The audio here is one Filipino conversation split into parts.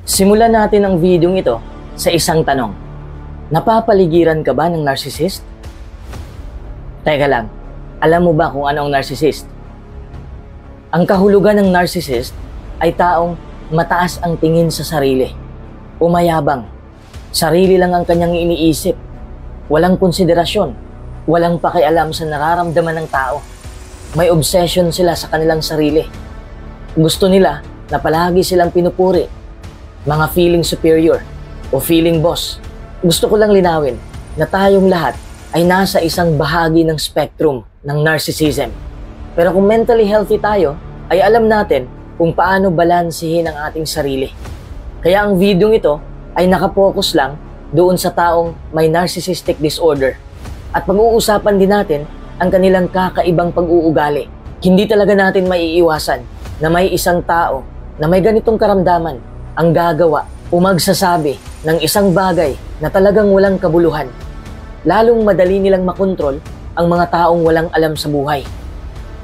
Simulan natin ang video ito sa isang tanong. Napapaligiran ka ba ng narcissist? Teka lang, alam mo ba kung ano ang narcissist? Ang kahulugan ng narcissist ay taong mataas ang tingin sa sarili, umayabang, sarili lang ang kanyang iniisip, walang konsiderasyon, walang pakialam sa nararamdaman ng tao. May obsession sila sa kanilang sarili. Gusto nila na palagi silang pinupuri, mga feeling superior o feeling boss. Gusto ko lang linawin na tayong lahat ay nasa isang bahagi ng spectrum ng narcissism. Pero kung mentally healthy tayo, ay alam natin kung paano balansehin ang ating sarili. Kaya ang video ito ay nakapokus lang doon sa taong may narcissistic disorder. At pag-uusapan din natin ang kanilang kakaibang pag-uugali. Hindi talaga natin maiiwasan na may isang tao na may ganitong karamdaman ang gagawa o magsasabi ng isang bagay na talagang walang kabuluhan. Lalong madali nilang makontrol ang mga taong walang alam sa buhay.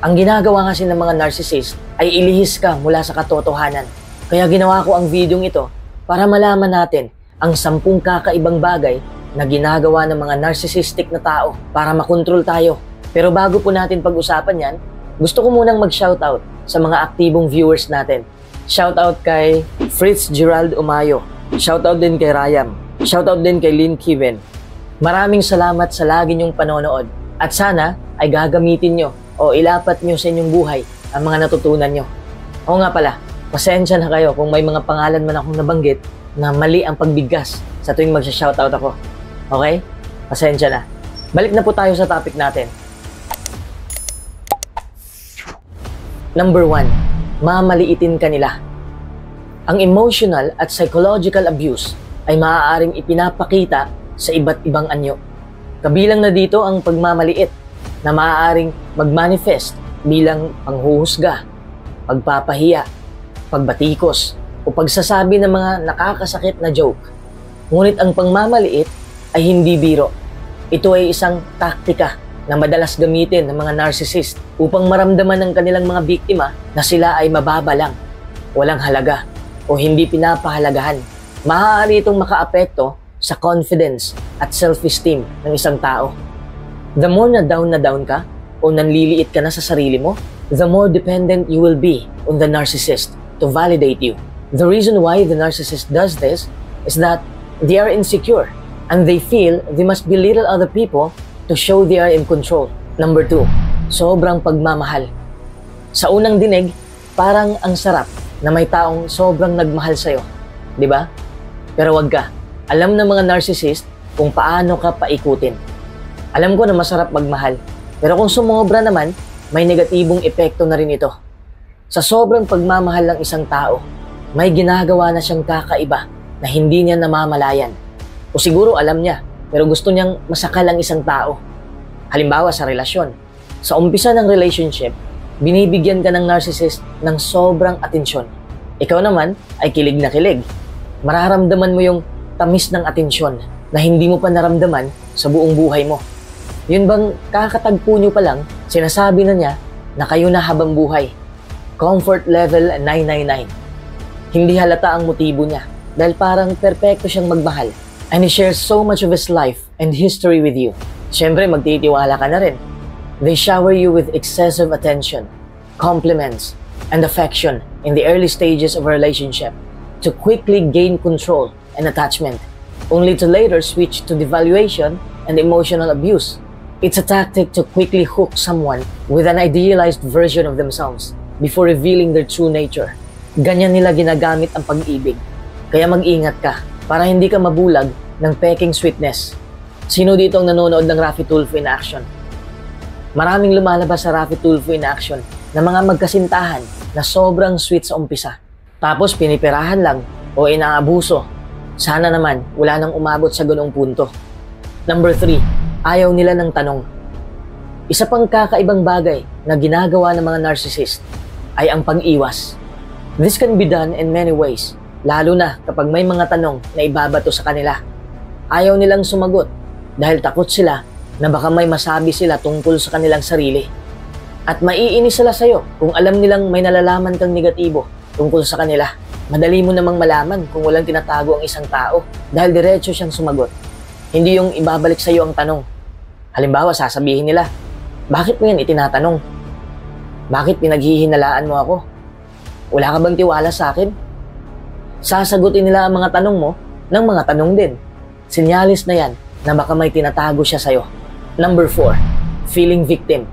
Ang ginagawa kasi ng mga narcissist ay ilihis ka mula sa katotohanan. Kaya ginawa ko ang videong ito para malaman natin ang 10 kakaibang bagay na ginagawa ng mga narcissistic na tao para makontrol tayo. Pero bago po natin pag-usapan yan, gusto ko munang mag-shoutout sa mga aktibong viewers natin. Shoutout kay Fritz Gerald Umayo. Shoutout din kay Rayam. Shoutout din kay Lynn Kiven. Maraming salamat sa lagi niyong panonood. At sana ay gagamitin nyo o ilapat nyo sa inyong buhay ang mga natutunan nyo. Oo nga pala, pasensya na kayo kung may mga pangalan man akong nabanggit na mali ang pagbigkas sa tuwing magsha-shoutout ako. Okay? Pasensya na. Balik na po tayo sa topic natin. Number 1. Mamaliitin ka nila. Ang emotional at psychological abuse ay maaaring ipinapakita sa iba't ibang anyo. Kabilang na dito ang pagmamaliit na maaaring magmanifest bilang panghuhusga, pagpapahiya, pagbatikos o pagsasabi ng mga nakakasakit na joke. Ngunit ang pangmamaliit ay hindi biro. Ito ay isang taktika na madalas gamitin ng mga narcissist upang maramdaman ng kanilang mga biktima na sila ay mababa lang, walang halaga, o hindi pinapahalagahan. Maaari itong makaapekto sa confidence at self-esteem ng isang tao. The more na down ka o nanliliit ka na sa sarili mo, the more dependent you will be on the narcissist to validate you. The reason why the narcissist does this is that they are insecure and they feel they must belittle other people to show they are in control. Number 2, sobrang pagmamahal. Sa unang dinig, parang ang sarap na may taong sobrang nagmahal sa'yo. Di ba? Pero wag ka. Alam ng mga narcissist kung paano ka paikutin. Alam ko na masarap magmahal. Pero kung sumobra naman, may negatibong epekto na rin ito. Sa sobrang pagmamahal ng isang tao, may ginagawa na siyang kakaiba na hindi niya namamalayan. O siguro alam niya, pero gusto niyang masakal ang isang tao. Halimbawa sa relasyon. Sa umpisa ng relationship, binibigyan ka ng narcissist ng sobrang atensyon. Ikaw naman ay kilig na kilig. Mararamdaman mo yung tamis ng atensyon na hindi mo pa naramdaman sa buong buhay mo. Yun bang kakatagpo nyo pa lang, sinasabi na niya na kayo na habang buhay. Comfort level 999. Hindi halata ang motibo niya dahil parang perpekto siyang magmahal. And he shares so much of his life and history with you. Siyempre, magtitiwala ka na rin. They shower you with excessive attention, compliments, and affection in the early stages of a relationship to quickly gain control and attachment, only to later switch to devaluation and emotional abuse. It's a tactic to quickly hook someone with an idealized version of themselves before revealing their true nature. Ganyan nila ginagamit ang pag-ibig. Kaya mag-ingat ka para hindi ka mabulag ng peking sweetness. Sino dito ang nanonood ng Raffy Tulfo in action? Maraming lumalabas sa Raffy Tulfo in action na mga magkasintahan na sobrang sweet sa umpisa. Tapos pinipirahan lang o inaabuso. Sana naman wala nang umabot sa ganong punto. Number 3, ayaw nila ng tanong. Isa pang kakaibang bagay na ginagawa ng mga narcissist ay ang pag-iwas. This can be done in many ways. Lalo na kapag may mga tanong na ibabato sa kanila. Ayaw nilang sumagot dahil takot sila na baka may masabi sila tungkol sa kanilang sarili. At maiinis sila sa'yo kung alam nilang may nalalaman kang negatibo tungkol sa kanila. Madali mo namang malaman kung walang tinatago ang isang tao dahil diretso siyang sumagot. Hindi yung ibabalik sa iyo ang tanong. Halimbawa, sasabihin nila, bakit mo yan itinatanong? Bakit pinaghihinalaan mo ako? Wala ka bang tiwala sa akin? Sasagutin nila ang mga tanong mo ng mga tanong din. Sinyalis na yan na baka may tinatago siya sa'yo. Number 4, feeling victim.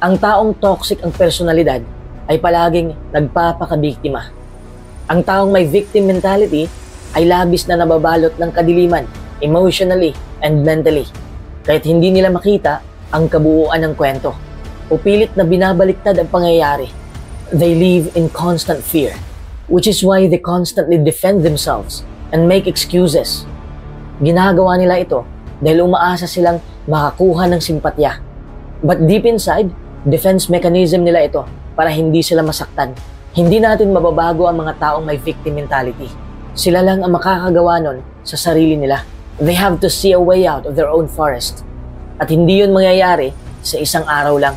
Ang taong toxic ang personalidad ay palaging nagpapakabiktima. Ang taong may victim mentality ay labis na nababalot ng kadiliman, emotionally and mentally. Kahit hindi nila makita ang kabuuan ng kwento o pilit na binabaliktad ang pangyayari. They live in constant fear, which is why they constantly defend themselves and make excuses. Ginagawa nila ito dahil umaasa silang makakuha ng simpatya. But deep inside, defense mechanism nila ito para hindi sila masaktan. Hindi natin mababago ang mga taong may victim mentality. Sila lang ang makakagawa nun sa sarili nila. They have to see a way out of their own forest. At hindi yun mangyayari sa isang araw lang.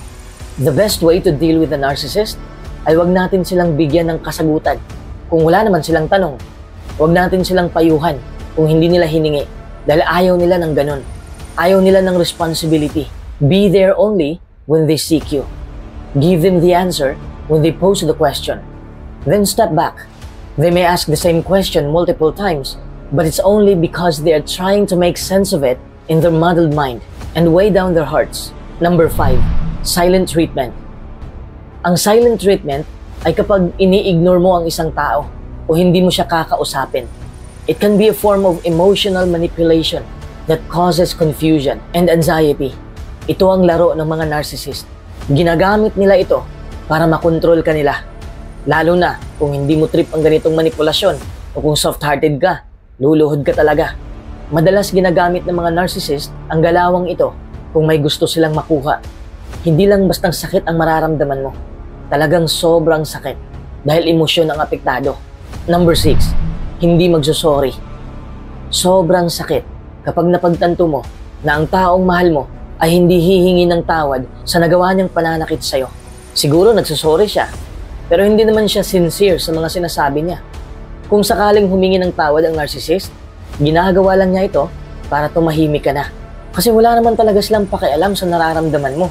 The best way to deal with a narcissist ay wag natin silang bigyan ng kasagutan kung wala naman silang tanong. Wag natin silang payuhan kung hindi nila hiningi dahil ayaw nila ng ganun. Ayaw nila ng responsibility. Be there only when they seek you. Give them the answer when they pose the question. Then step back. They may ask the same question multiple times, but it's only because they are trying to make sense of it in their muddled mind and weigh down their hearts. Number 5, silent treatment. Ang silent treatment ay kapag ini-ignore mo ang isang tao o hindi mo siya kakausapin. It can be a form of emotional manipulation that causes confusion and anxiety. Ito ang laro ng mga narcissist. Ginagamit nila ito para makontrol ka nila. Lalo na kung hindi mo trip ang ganitong manipulasyon o kung soft-hearted ka, luluhod ka talaga. Madalas ginagamit ng mga narcissist ang galawang ito kung may gusto silang makuha. Hindi lang bastang sakit ang mararamdaman mo. Talagang sobrang sakit dahil emosyon ang apektado. Number 6, hindi magsusorry. Sobrang sakit kapag napagtanto mo na ang taong mahal mo ay hindi hihingi ng tawad sa nagawa niyang pananakit sa'yo. Siguro nagsusorry siya, pero hindi naman siya sincere sa mga sinasabi niya. Kung sakaling humingi ng tawad ang narcissist, ginagawa lang niya ito para tumahimik ka na. Kasi wala naman talaga silang pakialam sa nararamdaman mo.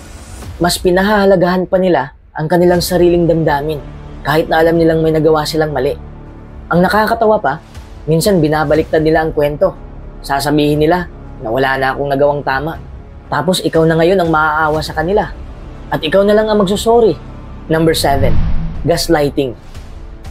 Mas pinahahalagahan pa nila ang kanilang sariling damdamin, kahit na alam nilang may nagawa silang mali. Ang nakakatawa pa, minsan binabaliktad nila ang kwento. Sasabihin nila na wala na akong nagawang tama. Tapos ikaw na ngayon ang maaawa sa kanila. At ikaw na lang ang magsusorry. Number 7, gaslighting.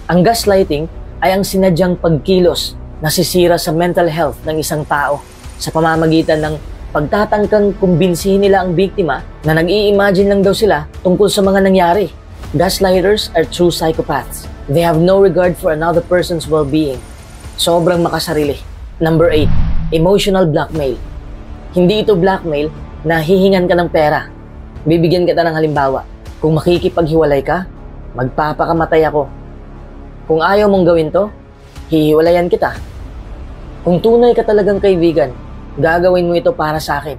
Ang gaslighting ay ang sinadyang pagkilos na sisira sa mental health ng isang tao sa pamamagitan ng pagtatangkang kumbinsihin nila ang biktima na nag-i-imagine lang daw sila tungkol sa mga nangyari. Gaslighters are true psychopaths. They have no regard for another person's well-being. Sobrang makasarili. Number 8, emotional blackmail. Hindi ito blackmail na hihingan ka ng pera. Bibigyan kita ng halimbawa. Kung makikipaghiwalay ka, magpapakamatay ako. Kung ayaw mong gawin to, hihiwalayan kita. Kung tunay ka talagang kaibigan, gagawin mo ito para sa akin.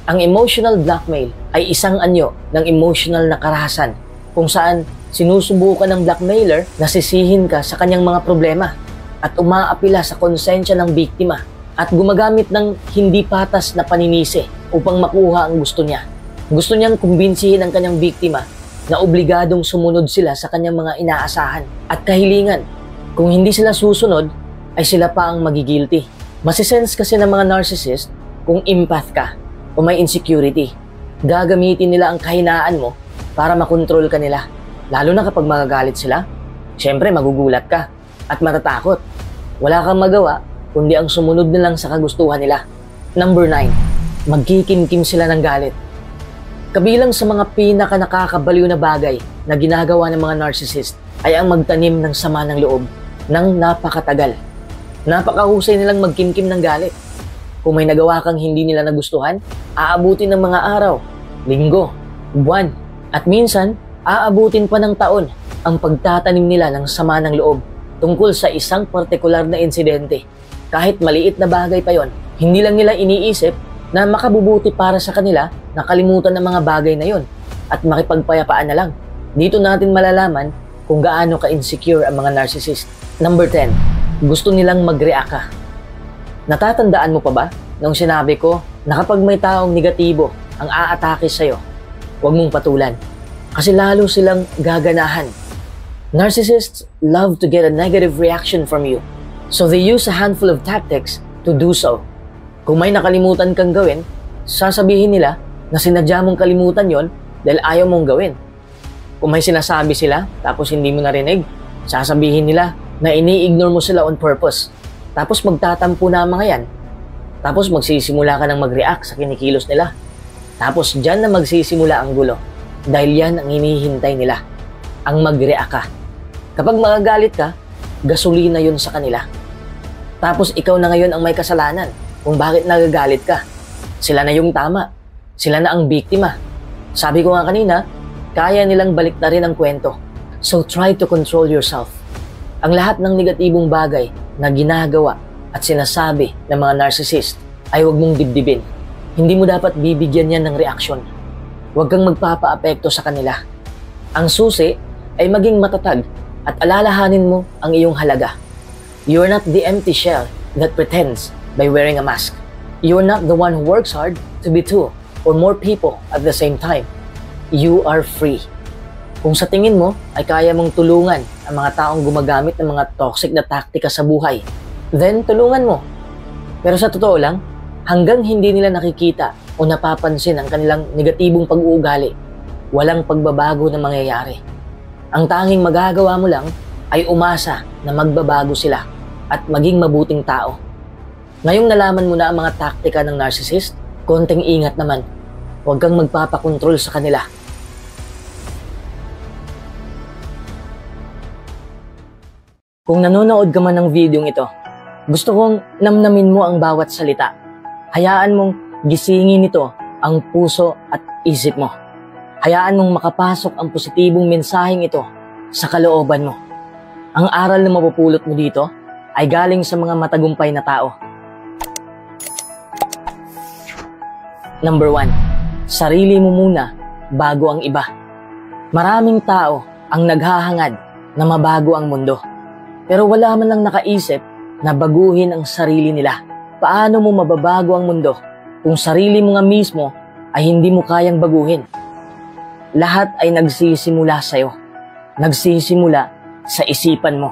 Ang emotional blackmail ay isang anyo ng emotional na karahasan kung saan sinusubukan ng blackmailer na sisihin ka sa kanyang mga problema at umaapila sa konsensya ng biktima at gumagamit ng hindi patas na paninisi upang makuha ang gusto niya. Gusto niyang kumbinsihin ang kanyang biktima na obligadong sumunod sila sa kanyang mga inaasahan at kahilingan. Kung hindi sila susunod, ay sila pa ang magigilty. Masisense kasi ng mga narcissist kung empath ka o may insecurity. Gagamitin nila ang kahinaan mo para makontrol ka nila. Lalo na kapag magagalit sila, syempre magugulat ka at matatakot. Wala kang magawa kundi ang sumunod na lang sa kagustuhan nila. Number 9, magkikimkim sila ng galit. Kabilang sa mga pinaka nakakabaliw na bagay na ginagawa ng mga narcissist ay ang magtanim ng sama ng loob ng napakatagal. Napakahusay nilang magkimkim ng galit. Kung may nagawa kang hindi nila nagustuhan, aabutin ng mga araw, linggo, buwan, at minsan, aabutin pa ng taon ang pagtatanim nila ng sama ng loob tungkol sa isang partikular na insidente. Kahit maliit na bagay pa yon, hindi lang nila iniisip na makabubuti para sa kanila na kalimutan ng mga bagay na yon at makipagpayapaan na lang. Dito natin malalaman kung gaano ka-insecure ang mga narcissist. Number 10, gusto nilang mag-react ka. Natatandaan mo pa ba nung sinabi ko na kapag may taong negatibo ang aatake sa'yo, huwag mong patulan kasi lalo silang gaganahan. Narcissists love to get a negative reaction from you, so they use a handful of tactics to do so. Kung may nakalimutan kang gawin, sasabihin nila na sinadya mong kalimutan yon dahil ayaw mong gawin. Kung may sinasabi sila tapos hindi mo narinig, sasabihin nila na ini-ignore mo sila on purpose. Tapos magtatampo na mga yan. Tapos magsisimula ka ng mag-react sa kinikilos nila. Tapos dyan na magsisimula ang gulo. Dahil yan ang hinihintay nila. Ang mag-react ka. Kapag magagalit ka, gasolina yun sa kanila. Tapos ikaw na ngayon ang may kasalanan kung bakit nagagalit ka. Sila na yung tama. Sila na ang biktima. Sabi ko nga kanina, kaya nilang baliktarin ang kwento. So try to control yourself. Ang lahat ng negatibong bagay na ginagawa at sinasabi ng mga narcissist ay huwag mong dibdibin. Hindi mo dapat bibigyan yan ng reaksyon. Huwag kang magpapa-apekto sa kanila. Ang susi ay maging matatag at alalahanin mo ang iyong halaga. You are not the empty shell that pretends by wearing a mask. You are not the one who works hard to be two or more people at the same time. You are free. Kung sa tingin mo ay kaya mong tulungan ang mga taong gumagamit ng mga toxic na taktika sa buhay, then tulungan mo. Pero sa totoo lang, hanggang hindi nila nakikita o napapansin ang kanilang negatibong pag-uugali, walang pagbabago na mangyayari. Ang tanging magagawa mo lang ay umasa na magbabago sila at maging mabuting tao. Ngayong nalaman mo na ang mga taktika ng narcissist, konting ingat naman. Huwag kang magpapakontrol sa kanila. Kung nanonood ka man ng videong ito, gusto kong namnamin mo ang bawat salita. Hayaan mong gisingin nito ang puso at isip mo. Hayaan mong makapasok ang positibong mensaheng ito sa kalooban mo. Ang aral na mapupulot mo dito ay galing sa mga matagumpay na tao. Number 1, sarili mo muna bago ang iba. Maraming tao ang naghahangad na mabago ang mundo. Pero wala man lang nakaisip na baguhin ang sarili nila. Paano mo mababago ang mundo kung sarili mo nga mismo ay hindi mo kayang baguhin? Lahat ay nagsisimula sa'yo. Nagsisimula sa isipan mo.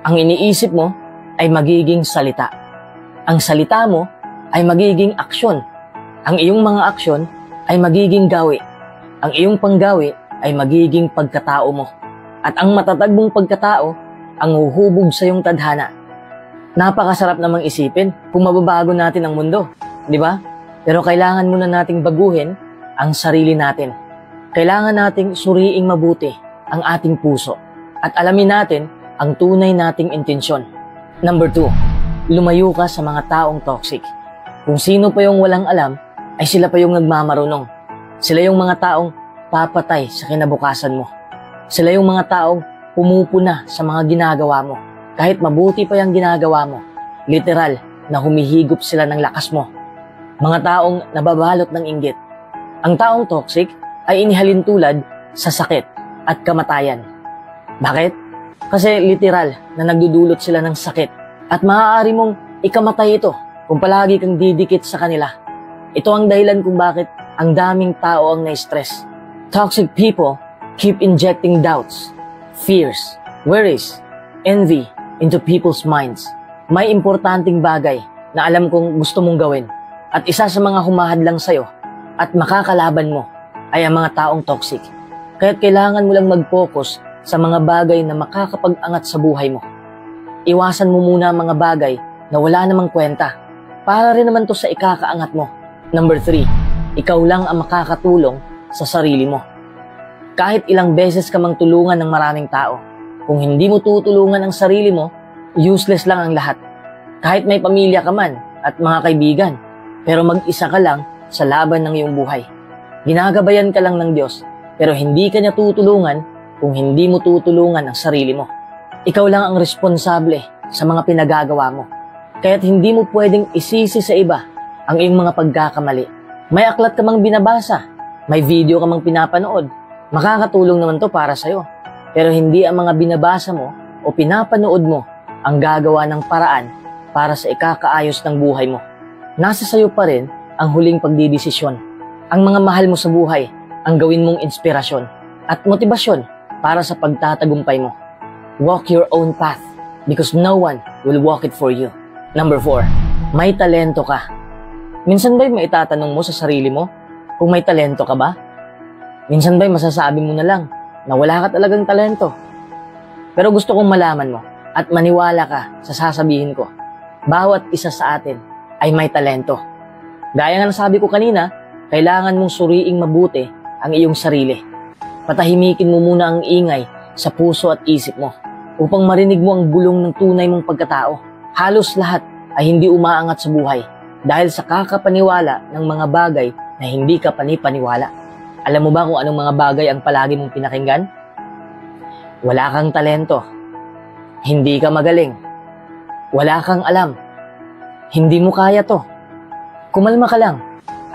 Ang iniisip mo ay magiging salita. Ang salita mo ay magiging aksyon. Ang iyong mga aksyon ay magiging gawi. Ang iyong panggawi ay magiging pagkatao mo. At ang matatag mong pagkatao ang huhubog sa iyong tadhana. Napakasarap namang isipin kung mababago natin ang mundo, di ba? Pero kailangan muna nating baguhin ang sarili natin. Kailangan nating suriing mabuti ang ating puso at alamin natin ang tunay nating intensyon. Number 2, lumayo ka sa mga taong toxic. Kung sino pa yung walang alam, ay sila pa yung nagmamarunong. Sila yung mga taong papatay sa kinabukasan mo. Sila yung mga taong pumupuna sa mga ginagawa mo. Kahit mabuti pa yung ginagawa mo, literal na humihigop sila ng lakas mo. Mga taong nababalot ng inggit. Ang taong toxic ay inihalin tulad sa sakit at kamatayan. Bakit? Kasi literal na nagdudulot sila ng sakit at maaari mong ikamatay ito kung palagi kang didikit sa kanila. Ito ang dahilan kung bakit ang daming tao ang na-stress. Toxic people keep injecting doubts, fears, worries, envy into people's minds. May importanteng bagay na alam kong gusto mong gawin at isa sa mga humahadlang sa'yo at makakalaban mo ay ang mga taong toxic. Kaya't kailangan mo lang mag-focus sa mga bagay na makakapag-angat sa buhay mo. Iwasan mo muna ang mga bagay na wala namang kwenta para rin naman to sa ikakaangat mo. Number 3, ikaw lang ang makakatulong sa sarili mo. Kahit ilang beses ka mang tulungan ng maraming tao, kung hindi mo tutulungan ang sarili mo, useless lang ang lahat. Kahit may pamilya ka man at mga kaibigan, pero mag-isa ka lang sa laban ng iyong buhay. Ginagabayan ka lang ng Diyos, pero hindi ka niya tutulungan kung hindi mo tutulungan ang sarili mo. Ikaw lang ang responsable sa mga pinagagawa mo. Kaya't hindi mo pwedeng isisi sa iba ang iyong mga pagkakamali. May aklat ka mang binabasa, may video ka mang pinapanood, makakatulong naman to para sa'yo. Pero hindi ang mga binabasa mo o pinapanood mo ang gagawa ng paraan para sa ikakaayos ng buhay mo. Nasa sayo pa rin ang huling pagdidesisyon. Ang mga mahal mo sa buhay ang gawin mong inspirasyon at motibasyon para sa pagtatagumpay mo. Walk your own path because no one will walk it for you. Number 4, may talento ka. Minsan ba'y maitatanong mo sa sarili mo kung may talento ka ba? Minsan ba'y masasabi mo na lang na wala ka talagang talento? Pero gusto kong malaman mo at maniwala ka sa sasabihin ko. Bawat isa sa atin ay may talento. Gaya nga nasabi ko kanina, kailangan mong suriing mabuti ang iyong sarili. Patahimikin mo muna ang ingay sa puso at isip mo upang marinig mo ang bulong ng tunay mong pagkatao. Halos lahat ay hindi umaangat sa buhay dahil sa kakapaniwala ng mga bagay na hindi ka panipaniwala. Alam mo ba kung anong mga bagay ang palagi mong pinakinggan? Wala kang talento. Hindi ka magaling. Wala kang alam. Hindi mo kaya to. Kumalma ka lang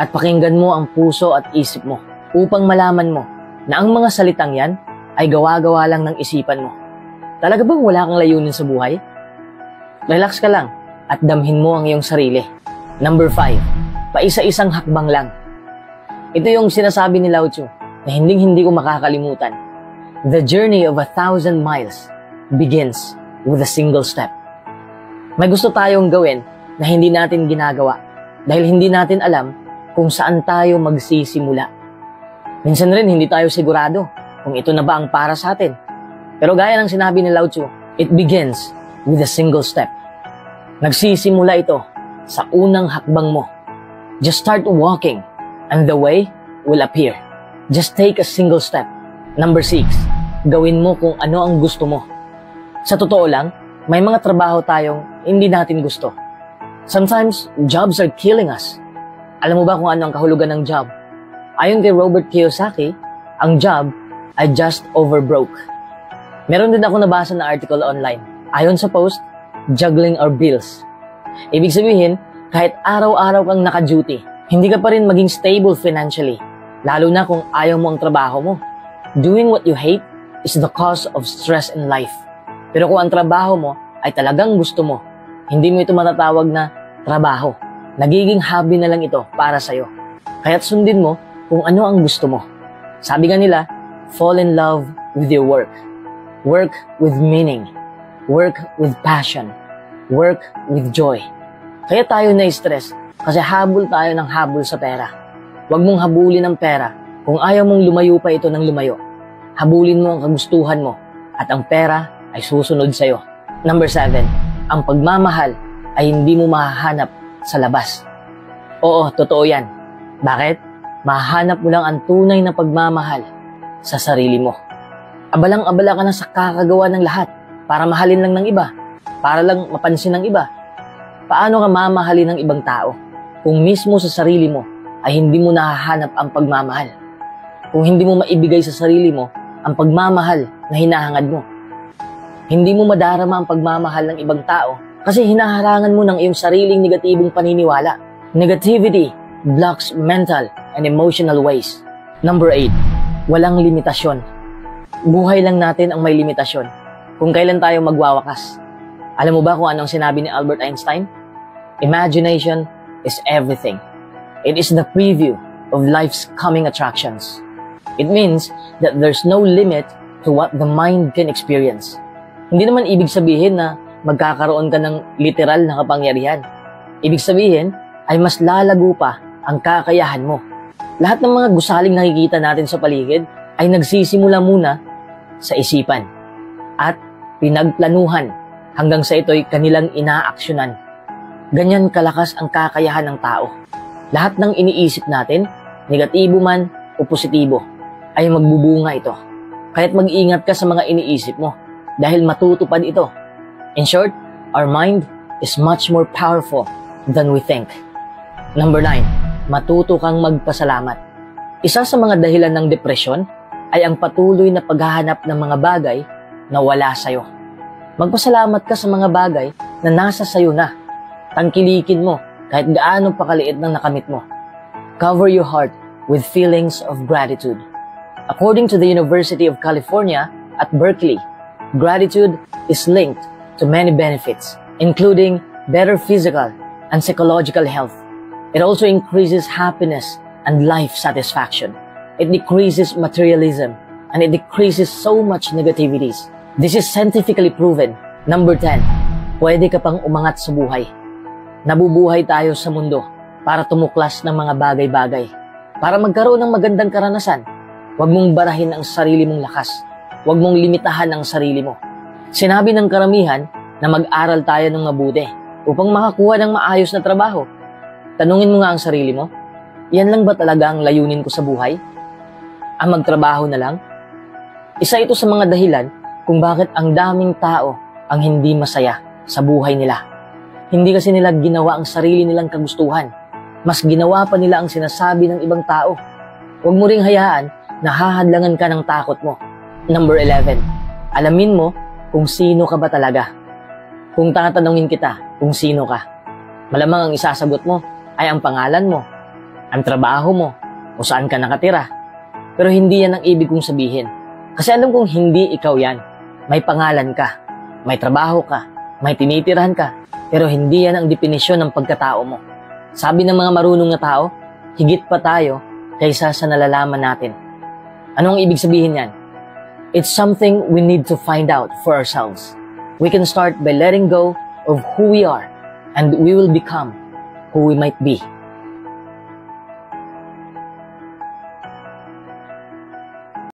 at pakinggan mo ang puso at isip mo upang malaman mo na ang mga salitang yan ay gawa-gawa lang ng isipan mo. Talaga bang wala kang layunin sa buhay? Relax ka lang at damhin mo ang iyong sarili. Number 5, paisa-isang hakbang lang. Ito yung sinasabi ni Lao Tzu na hindi ko makakalimutan. The journey of 1,000 miles begins with a single step. May gusto tayong gawin na hindi natin ginagawa dahil hindi natin alam kung saan tayo magsisimula. Minsan rin hindi tayo sigurado kung ito na ba ang para sa atin. Pero gaya ng sinabi ni Lao Tzu, it begins with a single step. Nagsisimula ito sa unang hakbang mo. Just start walking and the way will appear. Just take a single step. Number 6, gawin mo kung ano ang gusto mo. Sa totoo lang, may mga trabaho tayong hindi natin gusto. Sometimes, jobs are killing us. Alam mo ba kung ano ang kahulugan ng job? Ayon kay Robert Kiyosaki, ang job ay just over broke. Meron din ako nabasa na article online. Ayon sa post, juggling our bills. Ibig sabihin, kahit araw-araw kang naka-duty, hindi ka pa rin maging stable financially. Lalo na kung ayaw mo ang trabaho mo. Doing what you hate is the cause of stress in life. Pero kung ang trabaho mo ay talagang gusto mo, hindi mo ito matatawag na trabaho. Nagiging hobby na lang ito para sa'yo. Kaya't sundin mo kung ano ang gusto mo. Sabi nga nila, fall in love with your work. Work with meaning. Work with passion. Work with joy. Kaya tayo na-stress kasi habol tayo ng habol sa pera. Huwag mong habulin ang pera kung ayaw mong lumayo pa ito ng lumayo. Habulin mo ang kagustuhan mo at ang pera ay susunod sa'yo. Number 7, ang pagmamahal ay hindi mo mahahanap sa labas. Oo, totoo yan. Bakit? Mahahanap mo lang ang tunay na pagmamahal sa sarili mo. Abalang-abala ka na sa kakagawa ng lahat para mahalin lang ng iba, para lang mapansin ng iba. Paano ka mamahalin ng ibang tao kung mismo sa sarili mo ay hindi mo nahahanap ang pagmamahal? Kung hindi mo maibigay sa sarili mo ang pagmamahal na hinahangad mo. Hindi mo madarama ang pagmamahal ng ibang tao kasi hinaharangan mo ng iyong sariling negatibong paniniwala. Negativity blocks mental and emotional ways. Number 8, walang limitasyon. Buhay lang natin ang may limitasyon kung kailan tayo magwawakas. Alam mo ba kung anong sinabi ni Albert Einstein? Imagination is everything. It is the preview of life's coming attractions. It means that there's no limit to what the mind can experience. Hindi naman ibig sabihin na magkakaroon ka ng literal na kapangyarihan. Ibig sabihin ay mas lalago pa ang kakayahan mo. Lahat ng mga gusaling nakikita natin sa paligid ay nagsisimula muna sa isipan at pinagplanuhan hanggang sa ito'y kanilang inaaksyonan. Ganyan kalakas ang kakayahan ng tao. Lahat ng iniisip natin, negatibo man o positibo, ay magbubunga ito. Kaya't mag-ingat ka sa mga iniisip mo dahil matutupad ito. In short, our mind is much more powerful than we think. Number 9, matuto kang magpasalamat. Isa sa mga dahilan ng depresyon ay ang patuloy na paghahanap ng mga bagay na wala sa'yo. Magpasalamat ka sa mga bagay na nasa sayo na. Tangkilikin mo kahit gaano pa kaliit ng nakamit mo. Cover your heart with feelings of gratitude. According to the University of California at Berkeley, gratitude is linked to many benefits, including better physical and psychological health. It also increases happiness and life satisfaction. It decreases materialism and it decreases so much negativities. This is scientifically proven. Number 10, pwede ka pang umangat sa buhay. Nabubuhay tayo sa mundo para tumuklas ng mga bagay-bagay. Para magkaroon ng magandang karanasan, huwag mong barahin ang sarili mong lakas. Huwag mong limitahan ang sarili mo. Sinabi ng karamihan na mag-aral tayo ng mabuti upang makakuha ng maayos na trabaho. Tanungin mo nga ang sarili mo, yan lang ba talaga ang layunin ko sa buhay? Ang magtrabaho na lang? Isa ito sa mga dahilan kung bakit ang daming tao ang hindi masaya sa buhay nila. Hindi kasi nila ginawa ang sarili nilang kagustuhan. Mas ginawa pa nila ang sinasabi ng ibang tao. Huwag mo ring hayaan na hahadlangan ka ng takot mo. Number 11, alamin mo kung sino ka ba talaga. Kung tatanungin kita kung sino ka, malamang ang isasagot mo ay ang pangalan mo, ang trabaho mo, o saan ka nakatira. Pero hindi yan ang ibig kong sabihin. Kasi alam kong hindi ikaw yan. May pangalan ka, may trabaho ka, may tinitirahan ka, pero hindi yan ang definisyon ng pagkatao mo. Sabi ng mga marunong na tao, higit pa tayo kaysa sa nalalaman natin. Ano ang ibig sabihin yan? It's something we need to find out for ourselves. We can start by letting go of who we are and we will become who we might be.